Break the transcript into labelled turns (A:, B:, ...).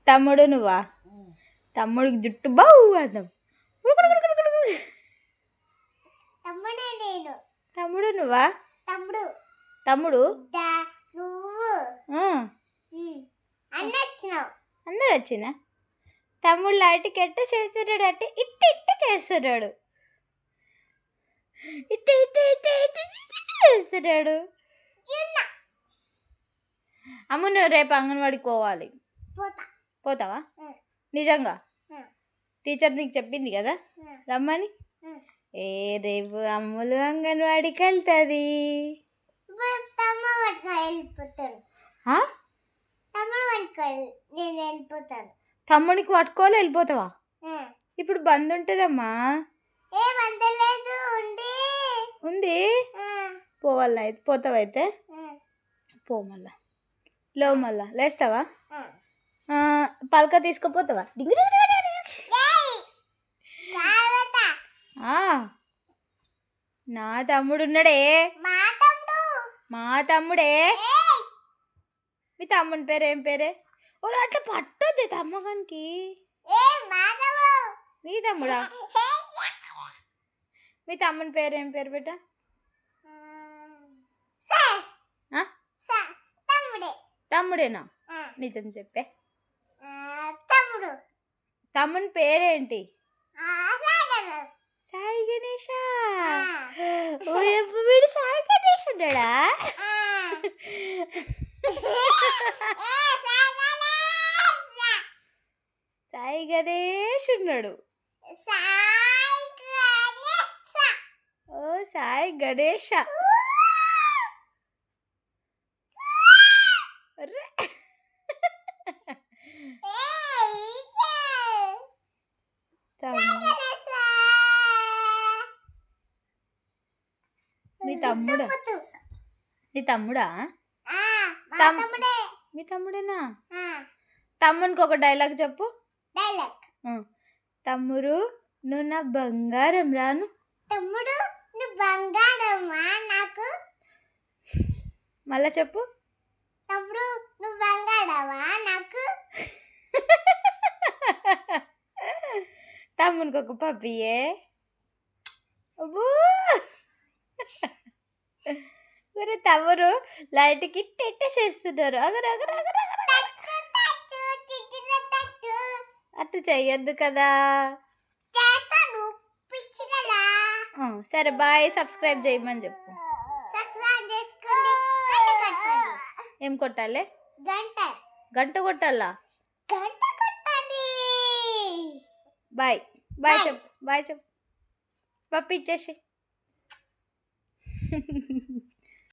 A: తమ్ముడు నువ్వా? తమ్ముడికి జుట్టు బావు అందం. తమ్ముడు నువ్వా? తమ్ముడు అందరు వచ్చిన తమ్ముడు లైట్కి ఎట్ట చేస్తున్నాడు అంటే ఇట్ట ఇట్ట చేస్తున్నాడు, ఇట్ట ఇట్ట ఇట్ట ఇట్ట చేస్తున్నాడు. అమ్ము నువ్వు రేపు అంగన్వాడికి పోవాలి. పోతావా? నిజంగా? టీచర్ నీకు చెప్పింది కదా రమ్మని. రేపు అమ్ములు అంగన్వాడికి వెళ్తుంది. తమ్ముడికి పట్టుకోవాలి వెళ్ళిపోతావా? ఇప్పుడు బంద్ ఉంటుందమ్మా. ఉంది పోవాల అయితే. పోతావా అయితే? పో మళ్ళా లేవు మళ్ళా లేస్తావా? పలక తీసుకుపోతావా? నా తమ్ముడు ఉన్నాడే. మా తమ్ముడే. మీ తమ్ముని పేరు ఏం పేరే? ఓ అట్లా పట్టొద్ది తమ్మగానికి. నీ తమ్ముడా? మీ తమ్ముని పేరు ఏం పేరు బిడ్డ? తమ్ముడేనా? నిజం చెప్పే. తమ్ముని పేరేంటి? సాయి గణేష. వీడు సాయి గణేష్ ఉన్నాడా? సాయి గణేష్ ఉన్నాడు. ఓ సాయి గణేష. మీ తమ్ముడా? నీ తమ్ముడా? మీ తమ్ముడేనా? తమ్మునికి ఒక డైలాగ్ చెప్పు. తమ్ముడు నువ్వు నా బంగారం రాను. తమ్ముడు నువ్వు బంగారమా నాకు? మళ్ళా చెప్పు. తమ్ముడు నువ్వు బంగారమా నాకు? తమ్మునికి ఒక పప్పియే. మరి తమ్ముడు లైట్కి ఇట్ట చేస్తున్నారు. అగరు అగరు అగరు అట్లా చెయ్యొద్దు కదా. సరే బాయ్. సబ్స్క్రైబ్ చేయమని చెప్పు. ఏం కొట్టాలి? గంట కొట్టాలా? బాయ్ బాయ్ చెప్పు. బాయ్ చెప్పు. పప్పు ఇచ్చేసి.